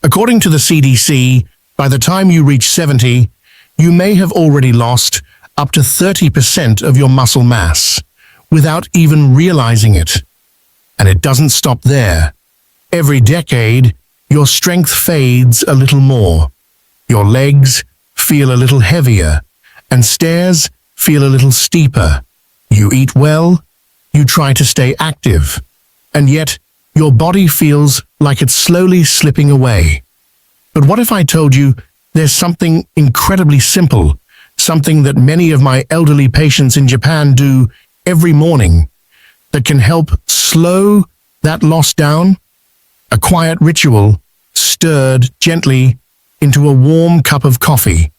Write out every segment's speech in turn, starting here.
According to the CDC, by the time you reach 70, you may have already lost up to 30% of your muscle mass without even realizing it. And it doesn't stop there. Every decade, your strength fades a little more. Your legs feel a little heavier, and stairs feel a little steeper. You eat well, you try to stay active, and yet your body feels like it's slowly slipping away. But what if I told you there's something incredibly simple, something that many of my elderly patients in Japan do every morning that can help slow that loss down? A quiet ritual stirred gently into a warm cup of coffee.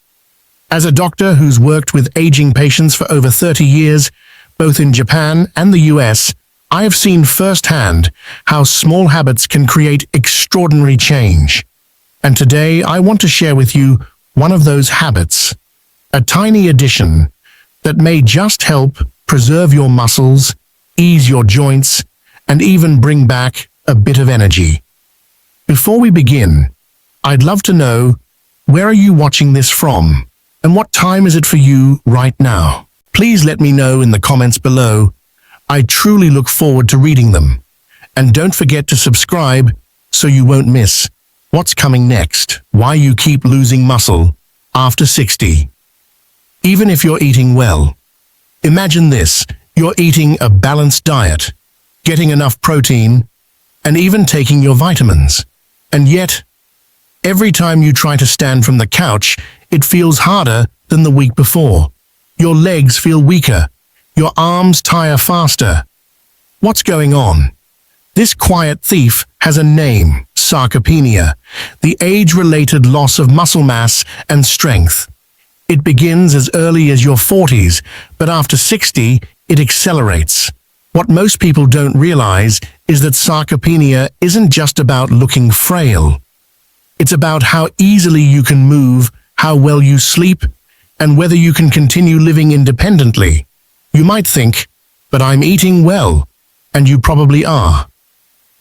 As a doctor who's worked with aging patients for over 30 years, both in Japan and the US, I have seen firsthand how small habits can create extraordinary change. And today I want to share with you one of those habits, a tiny addition that may just help preserve your muscles, ease your joints, and even bring back a bit of energy. Before we begin, I'd love to know, where are you watching this from? And what time is it for you right now? Please let me know in the comments below. I truly look forward to reading them. And don't forget to subscribe so you won't miss what's coming next. Why you keep losing muscle after 60. Even if you're eating well. Imagine this, you're eating a balanced diet, getting enough protein, and even taking your vitamins. And yet, every time you try to stand from the couch, it feels harder than the week before. Your legs feel weaker. Your arms tire faster. What's going on? This quiet thief has a name, sarcopenia, the age-related loss of muscle mass and strength. It begins as early as your 40s, but after 60, it accelerates. What most people don't realize is that sarcopenia isn't just about looking frail. It's about how easily you can move, how well you sleep, and whether you can continue living independently. You might think, but I'm eating well, and you probably are.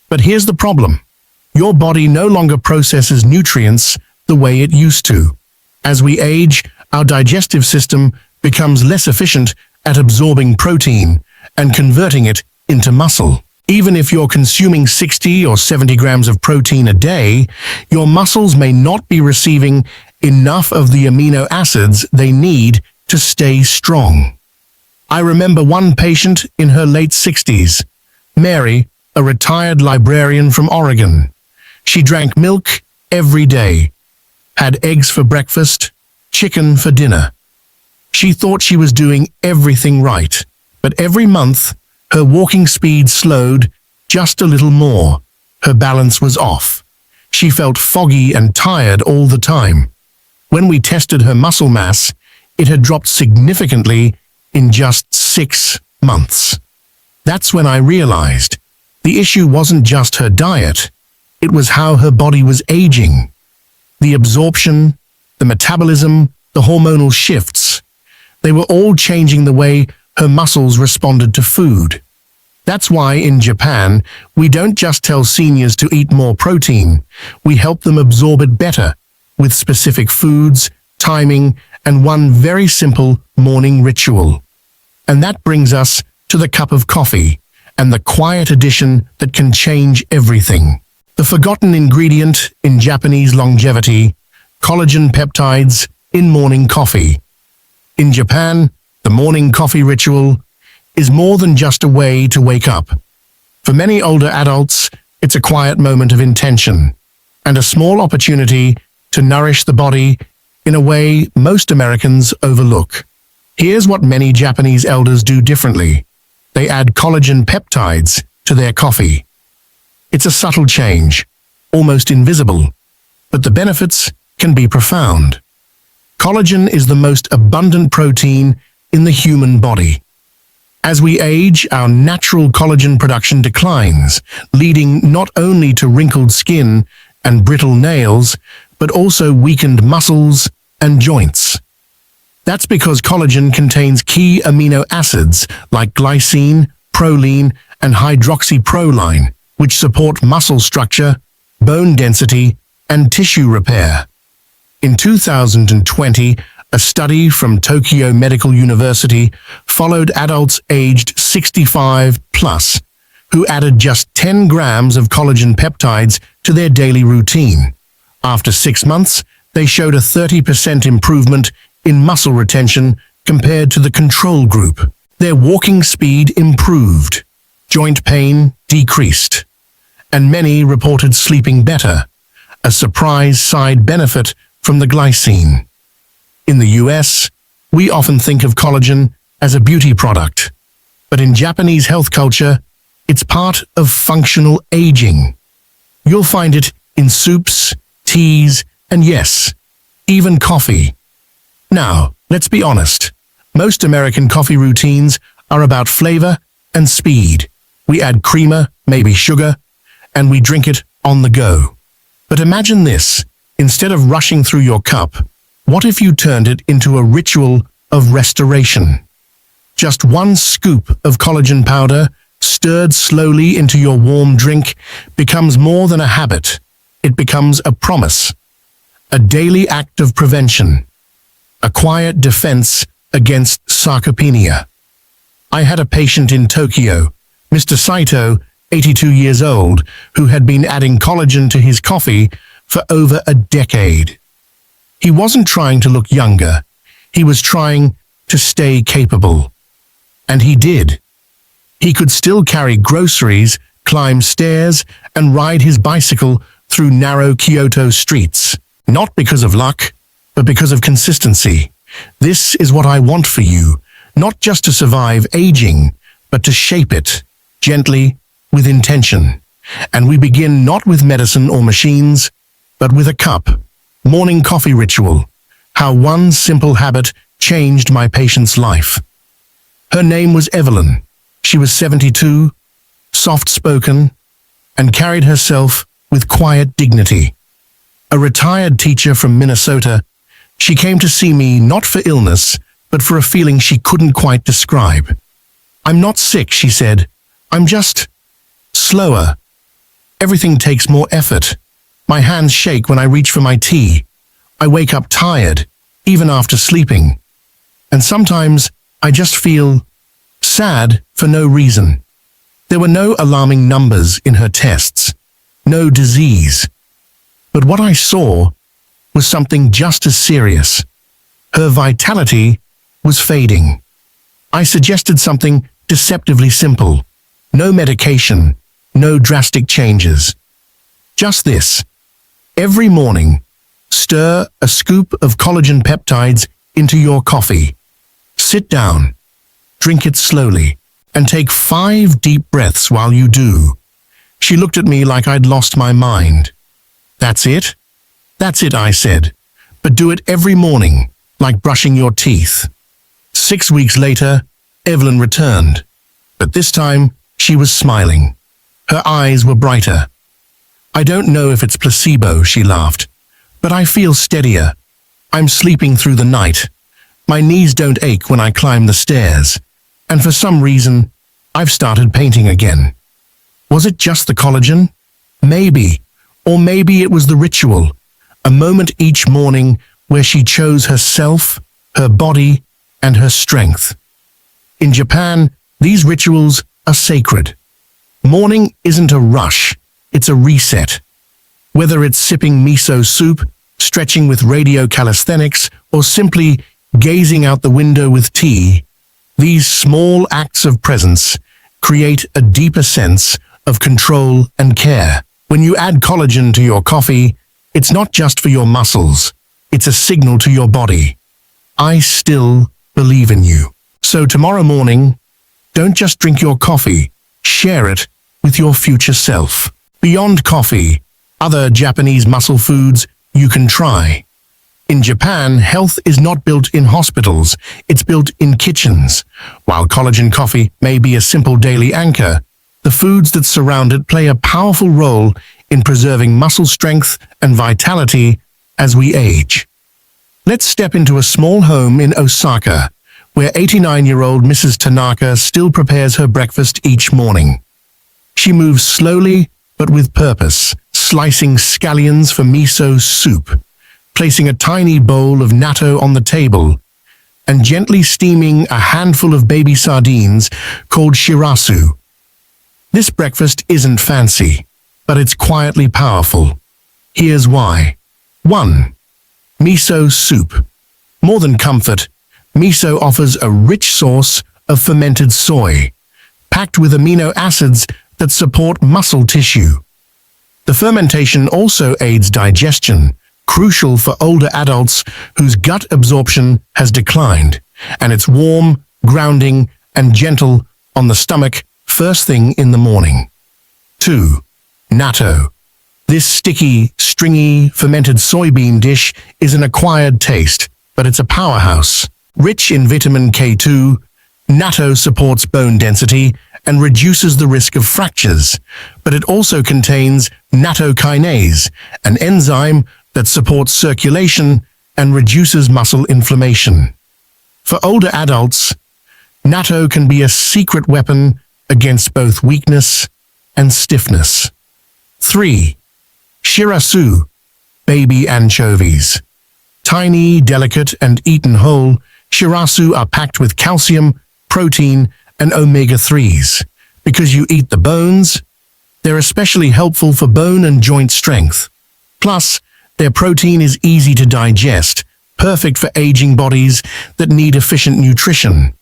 But here's the problem. Your body no longer processes nutrients the way it used to. As we age, our digestive system becomes less efficient at absorbing protein and converting it into muscle. Even if you're consuming 60 or 70 grams of protein a day, your muscles may not be receiving enough of the amino acids they need to stay strong. I remember one patient in her late 60s, Mary, a retired librarian from Oregon. She drank milk every day, had eggs for breakfast, chicken for dinner. She thought she was doing everything right, but every month, her walking speed slowed just a little more. Her balance was off. She felt foggy and tired all the time. When we tested her muscle mass, it had dropped significantly in just 6 months. That's when I realized the issue wasn't just her diet, it was how her body was aging. The absorption, the metabolism, the hormonal shifts, they were all changing the way her muscles responded to food. That's why in Japan, we don't just tell seniors to eat more protein, we help them absorb it better with specific foods, timing, and one very simple morning ritual. And that brings us to the cup of coffee and the quiet addition that can change everything. The forgotten ingredient in Japanese longevity, collagen peptides in morning coffee. In Japan, the morning coffee ritual is more than just a way to wake up. For many older adults, it's a quiet moment of intention and a small opportunity to nourish the body in a way most Americans overlook. Here's what many Japanese elders do differently. They add collagen peptides to their coffee. It's a subtle change, almost invisible, but the benefits can be profound. Collagen is the most abundant protein in the human body. As we age, our natural collagen production declines, leading not only to wrinkled skin and brittle nails, but also weakened muscles and joints. That's because collagen contains key amino acids like glycine, proline, and hydroxyproline, which support muscle structure, bone density, and tissue repair. In 2020, a study from Tokyo Medical University followed adults aged 65 plus who added just 10 grams of collagen peptides to their daily routine. After 6 months, they showed a 30% improvement in muscle retention compared to the control group. Their walking speed improved, joint pain decreased, and many reported sleeping better, a surprise side benefit from the glycine. In the US, we often think of collagen as a beauty product, but in Japanese health culture, it's part of functional aging. You'll find it in soups, teas, and yes, even coffee. Now, let's be honest. Most American coffee routines are about flavor and speed. We add creamer, maybe sugar, and we drink it on the go. But imagine this. Instead of rushing through your cup, what if you turned it into a ritual of restoration? Just one scoop of collagen powder, stirred slowly into your warm drink, becomes more than a habit. It becomes a promise, a daily act of prevention, a quiet defense against sarcopenia. I had a patient in Tokyo, Mr. Saito, 82 years old, who had been adding collagen to his coffee for over a decade. He wasn't trying to look younger. He was trying to stay capable. And he did. He could still carry groceries, climb stairs, and ride his bicycle through narrow Kyoto streets. Not because of luck, but because of consistency. This is what I want for you, not just to survive aging, but to shape it, gently, with intention. And we begin not with medicine or machines, but with a cup. Morning coffee ritual. How one simple habit changed my patient's life. Her name was Evelyn. She was 72, soft-spoken, and carried herself with quiet dignity. A retired teacher from Minnesota, she came to see me not for illness, but for a feeling she couldn't quite describe. "I'm not sick," she said. "I'm just slower. Everything takes more effort. My hands shake when I reach for my tea. I wake up tired, even after sleeping. And sometimes I just feel sad for no reason." There were no alarming numbers in her tests, no disease. But what I saw was something just as serious. Her vitality was fading. I suggested something deceptively simple. No medication, no drastic changes. Just this. Every morning, stir a scoop of collagen peptides into your coffee. Sit down, drink it slowly, and take 5 deep breaths while you do. She looked at me like I'd lost my mind. "That's it?" "That's it," I said. "But do it every morning, like brushing your teeth." 6 weeks later, Evelyn returned. But this time, she was smiling. Her eyes were brighter. "I don't know if it's placebo," she laughed, "but I feel steadier. I'm sleeping through the night. My knees don't ache when I climb the stairs. And for some reason, I've started painting again." Was it just the collagen? Maybe. Or maybe it was the ritual. A moment each morning where she chose herself, her body, and her strength. In Japan, these rituals are sacred. Morning isn't a rush, it's a reset. Whether it's sipping miso soup, stretching with radio calisthenics, or simply gazing out the window with tea, these small acts of presence create a deeper sense of control and care. When you add collagen to your coffee, it's not just for your muscles, it's a signal to your body. I still believe in you. So tomorrow morning, don't just drink your coffee, share it with your future self. Beyond coffee, other Japanese muscle foods you can try. In Japan, health is not built in hospitals, it's built in kitchens. While collagen coffee may be a simple daily anchor, the foods that surround it play a powerful role in preserving muscle strength and vitality as we age. Let's step into a small home in Osaka, where 89-year-old Mrs. Tanaka still prepares her breakfast each morning. She moves slowly but with purpose, slicing scallions for miso soup, placing a tiny bowl of natto on the table, and gently steaming a handful of baby sardines called shirasu. This breakfast isn't fancy, but it's quietly powerful. Here's why. 1. Miso soup. More than comfort, miso offers a rich source of fermented soy, packed with amino acids that support muscle tissue. The fermentation also aids digestion, crucial for older adults whose gut absorption has declined, and it's warm, grounding, and gentle on the stomach first thing in the morning. 2. Natto. This sticky, stringy, fermented soybean dish is an acquired taste, but it's a powerhouse. Rich in vitamin K2, natto supports bone density and reduces the risk of fractures, but it also contains nattokinase, an enzyme that supports circulation and reduces muscle inflammation. For older adults, natto can be a secret weapon against both weakness and stiffness. 3. Shirasu, baby anchovies. Tiny, delicate, and eaten whole, shirasu are packed with calcium, protein, and omega-3s. Because you eat the bones, they're especially helpful for bone and joint strength. Plus, their protein is easy to digest, perfect for aging bodies that need efficient nutrition.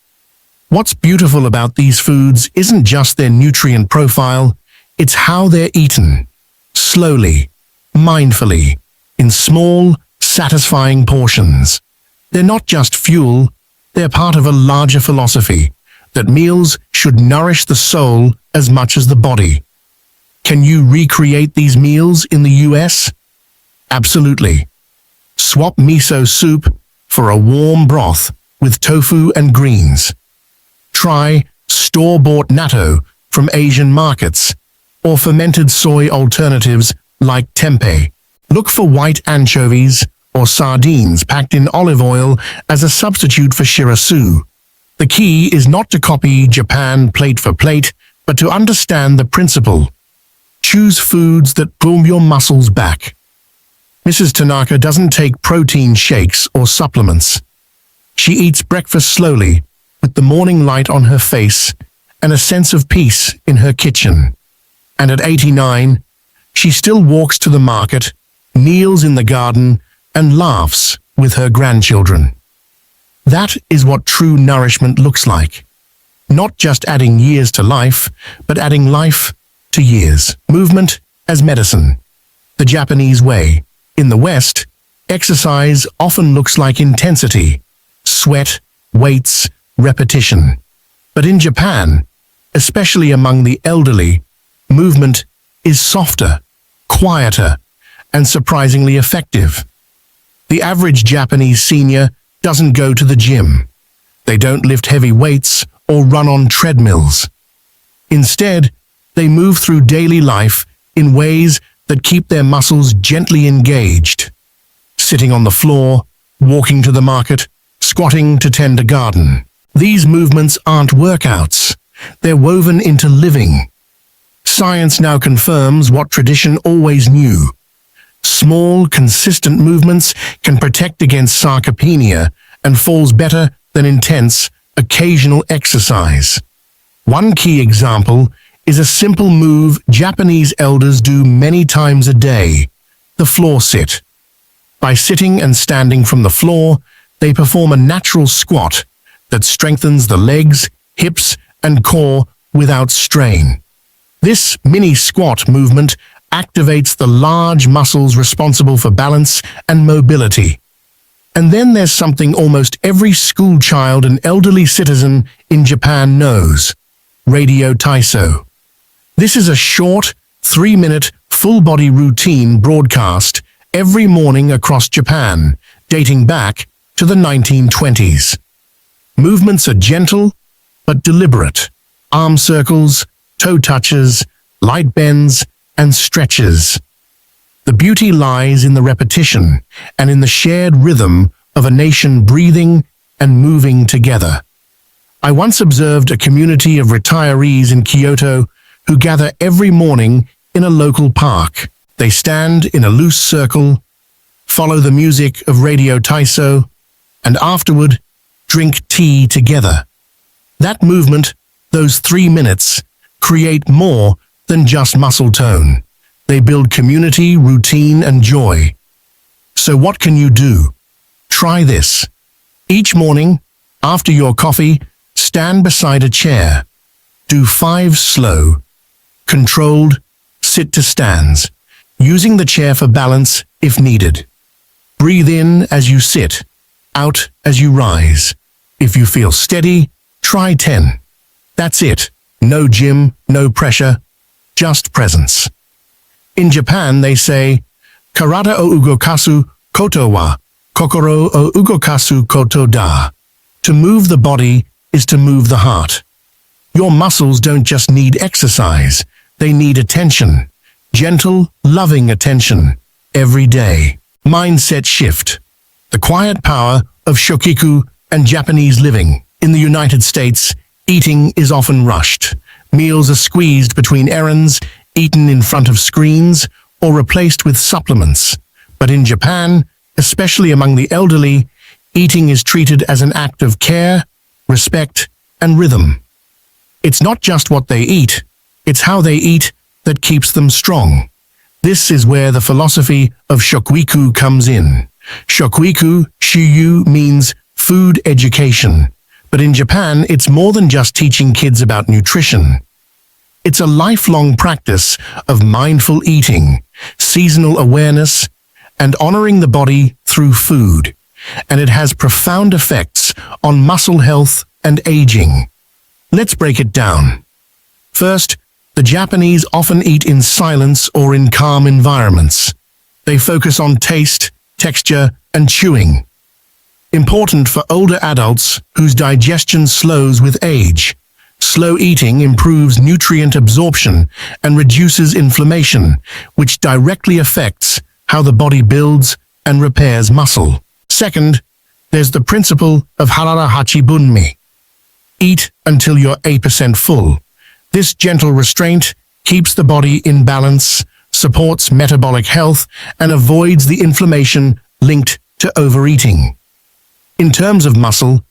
What's beautiful about these foods isn't just their nutrient profile, it's how they're eaten. Slowly, mindfully, in small, satisfying portions. They're not just fuel, they're part of a larger philosophy that meals should nourish the soul as much as the body. Can you recreate these meals in the US? Absolutely. Swap miso soup for a warm broth with tofu and greens. Try store-bought natto from Asian markets or fermented soy alternatives like tempeh. Look for white anchovies or sardines packed in olive oil as a substitute for shirasu. The key is not to copy Japan plate for plate, but to understand the principle. Choose foods that pull your muscles back. Mrs. Tanaka doesn't take protein shakes or supplements. She eats breakfast slowly, with the morning light on her face and a sense of peace in her kitchen. And at 89, she still walks to the market, kneels in the garden, and laughs with her grandchildren. That is what true nourishment looks like. Not just adding years to life, but adding life to years. Movement as medicine. The Japanese way. In the West, exercise often looks like intensity, sweat, weights, repetition. But in Japan, especially among the elderly, movement is softer, quieter, and surprisingly effective. The average Japanese senior doesn't go to the gym. They don't lift heavy weights or run on treadmills. Instead, they move through daily life in ways that keep their muscles gently engaged. Sitting on the floor, walking to the market, squatting to tend a garden. These movements aren't workouts. They're woven into living. Science now confirms what tradition always knew. Small, consistent movements can protect against sarcopenia and falls better than intense, occasional exercise. One key example is a simple move Japanese elders do many times a day, the floor sit. By sitting and standing from the floor, they perform a natural squat that strengthens the legs, hips, and core without strain. This mini squat movement activates the large muscles responsible for balance and mobility. And then there's something almost every school child and elderly citizen in Japan knows: radio taiso. This is a short, 3-minute, full-body routine broadcast every morning across Japan, dating back to the 1920s. Movements are gentle but deliberate. Arm circles, toe touches, light bends, and stretches. The beauty lies in the repetition and in the shared rhythm of a nation breathing and moving together. I once observed a community of retirees in Kyoto who gather every morning in a local park. They stand in a loose circle, follow the music of Radio Taiso, and afterward, drink tea together. That movement, those 3 minutes, create more than just muscle tone. They build community, routine, and joy. So what can you do? Try this. Each morning, after your coffee, stand beside a chair. Do 5 slow, controlled, sit-to-stands, using the chair for balance if needed. Breathe in as you sit, out as you rise. If you feel steady, try 10. That's it. No gym, no pressure, just presence. In Japan, they say, Karada o ugokasu koto wa kokoro o ugokasu koto da. To move the body is to move the heart. Your muscles don't just need exercise, they need attention. Gentle, loving attention. Every day. Mindset shift. The quiet power of shokiku and Japanese living. In the United States, eating is often rushed. Meals are squeezed between errands, eaten in front of screens, or replaced with supplements. But in Japan, especially among the elderly, eating is treated as an act of care, respect, and rhythm. It's not just what they eat, it's how they eat that keeps them strong. This is where the philosophy of shokuiku comes in. Shokuiku, shiyu, means food education. But in Japan, it's more than just teaching kids about nutrition. It's a lifelong practice of mindful eating, seasonal awareness, and honoring the body through food. And it has profound effects on muscle health and aging. Let's break it down. First, the Japanese often eat in silence or in calm environments. They focus on taste, texture, and chewing. Important for older adults whose digestion slows with age. Slow eating improves nutrient absorption and reduces inflammation, which directly affects how the body builds and repairs muscle. Second, there's the principle of harara hachibunmi. Eat until you're 8% full. This gentle restraint keeps the body in balance, supports metabolic health, and avoids the inflammation linked to overeating. In terms of muscle,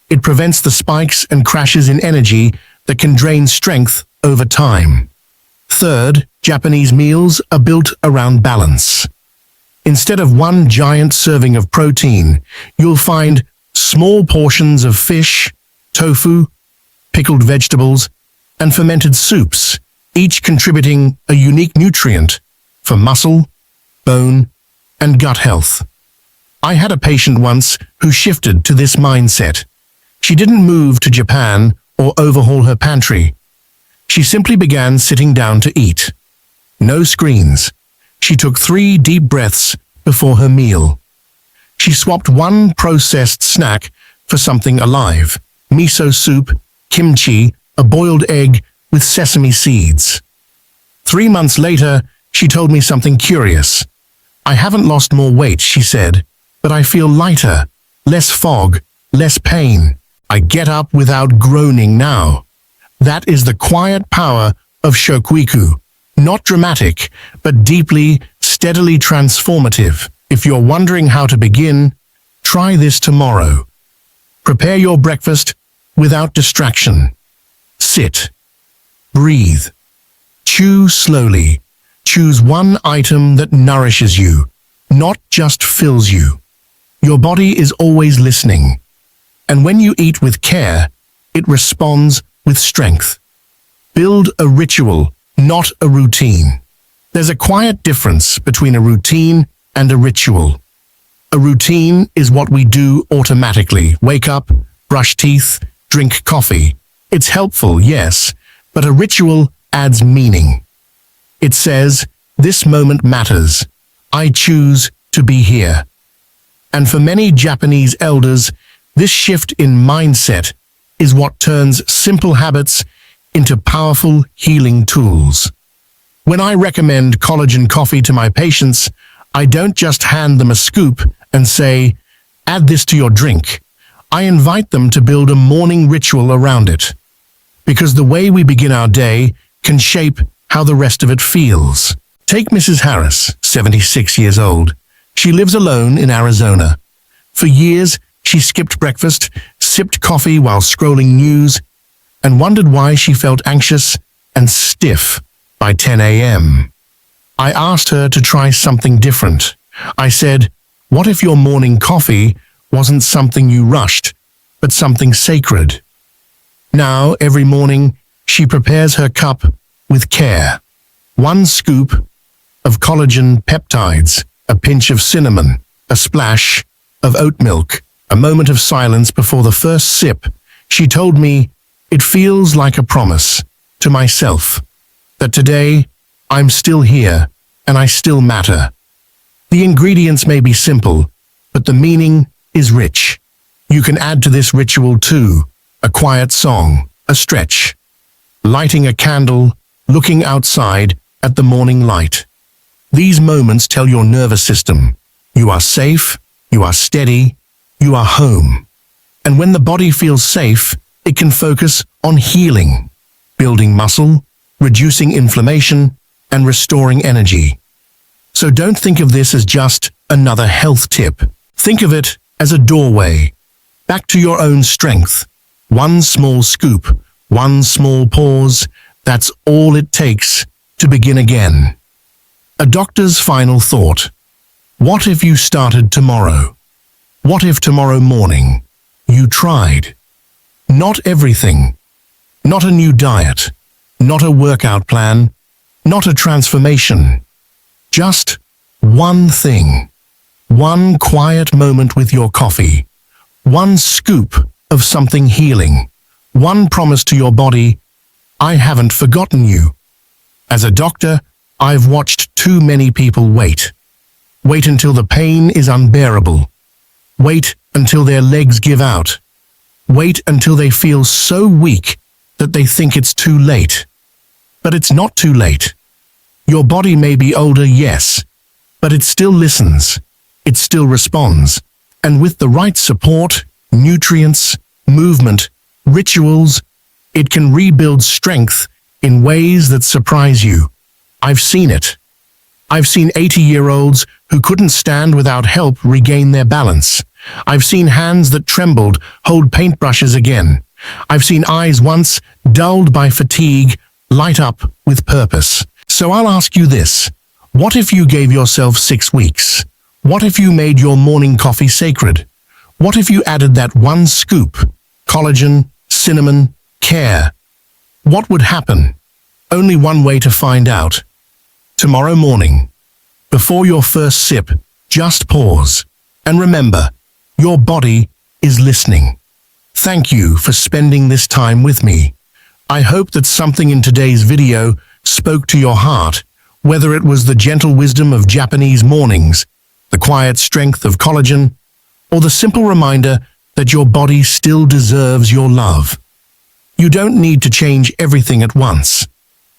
it prevents the spikes and crashes in energy that can drain strength over time. Third, Japanese meals are built around balance. Instead of one giant serving of protein, you'll find small portions of fish, tofu, pickled vegetables, and fermented soups, each contributing a unique nutrient for muscle, bone, and gut health. I had a patient once who shifted to this mindset. She didn't move to Japan or overhaul her pantry. She simply began sitting down to eat. No screens. She took 3 deep breaths before her meal. She swapped one processed snack for something alive. Miso soup, kimchi, a boiled egg with sesame seeds. 3 months later, she told me something curious. I haven't lost more weight, she said, but I feel lighter, less fog, less pain. I get up without groaning now. That is the quiet power of shokuiku. Not dramatic, but deeply, steadily transformative. If you're wondering how to begin, try this tomorrow. Prepare your breakfast without distraction. Sit. Breathe. Chew slowly. Choose one item that nourishes you, not just fills you. Your body is always listening. And when you eat with care, it responds with strength. Build a ritual, not a routine. There's a quiet difference between a routine and a ritual. A routine is what we do automatically. Wake up, brush teeth, drink coffee. It's helpful, yes, but a ritual adds meaning. It says, this moment matters. I choose to be here. And for many Japanese elders, this shift in mindset is what turns simple habits into powerful healing tools. When I recommend collagen coffee to my patients, I don't just hand them a scoop and say, add this to your drink. I invite them to build a morning ritual around it. Because the way we begin our day can shape how the rest of it feels. Take Mrs. Harris, 76 years old. She lives alone in Arizona. For years, she skipped breakfast, sipped coffee while scrolling news, and wondered why she felt anxious and stiff by 10 a.m. I asked her to try something different. I said, "What if your morning coffee wasn't something you rushed, but something sacred?" Now, every morning, she prepares her cup with care. 1 scoop of collagen peptides, a pinch of cinnamon, a splash of oat milk, a moment of silence before the first sip. She told me, "It feels like a promise to myself that today I'm still here and I still matter." The ingredients may be simple, but the meaning is rich. You can add to this ritual too, a quiet song, a stretch, lighting a candle, looking outside at the morning light. These moments tell your nervous system, you are safe, you are steady, you are home. And when the body feels safe, it can focus on healing, building muscle, reducing inflammation, and restoring energy. So don't think of this as just another health tip. Think of it as a doorway back to your own strength. 1 small scoop, 1 small pause, that's all it takes to begin again. A doctor's final thought. What if you started tomorrow? What if tomorrow morning you tried? Not everything. Not a new diet. Not a workout plan. Not a transformation. Just one thing. 1 quiet moment with your coffee. 1 scoop of something healing. 1 promise to your body, I haven't forgotten you. As a doctor, I've watched too many people wait. Wait until the pain is unbearable. Wait until their legs give out. Wait until they feel so weak that they think it's too late. But it's not too late. Your body may be older, yes, but it still listens. It still responds. And with the right support, nutrients, movement, rituals, it can rebuild strength in ways that surprise you. I've seen it. I've seen 80-year-olds who couldn't stand without help regain their balance. I've seen hands that trembled hold paintbrushes again. I've seen eyes once dulled by fatigue light up with purpose. So I'll ask you this. What if you gave yourself 6 weeks? What if you made your morning coffee sacred? What if you added that 1 scoop? Collagen, cinnamon, care. What would happen? Only one way to find out. Tomorrow morning, before your first sip, just pause. And remember, your body is listening. Thank you for spending this time with me. I hope that something in today's video spoke to your heart, whether it was the gentle wisdom of Japanese mornings, the quiet strength of collagen, or the simple reminder that your body still deserves your love. You don't need to change everything at once.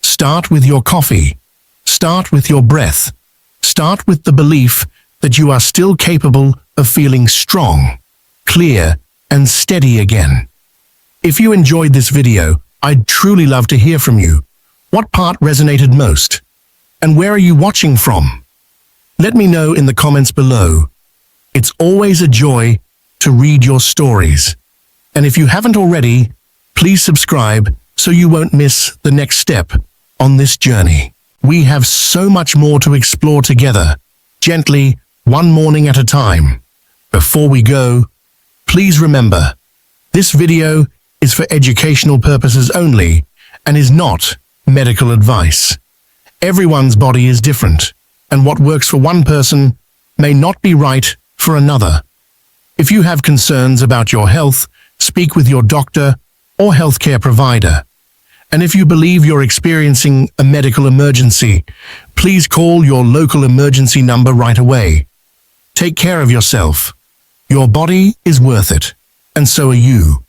Start with your coffee. Start with your breath. Start with the belief that you are still capable of feeling strong, clear, and steady again. If you enjoyed this video, I'd truly love to hear from you. What part resonated most? And where are you watching from? Let me know in the comments below. It's always a joy to read your stories. And if you haven't already, please subscribe so you won't miss the next step on this journey. We have so much more to explore together, gently, one morning at a time. Before we go, please remember, this video is for educational purposes only and is not medical advice. Everyone's body is different, and what works for one person may not be right for another. If you have concerns about your health, speak with your doctor or healthcare provider. And if you believe you're experiencing a medical emergency, please call your local emergency number right away. Take care of yourself. Your body is worth it, and so are you.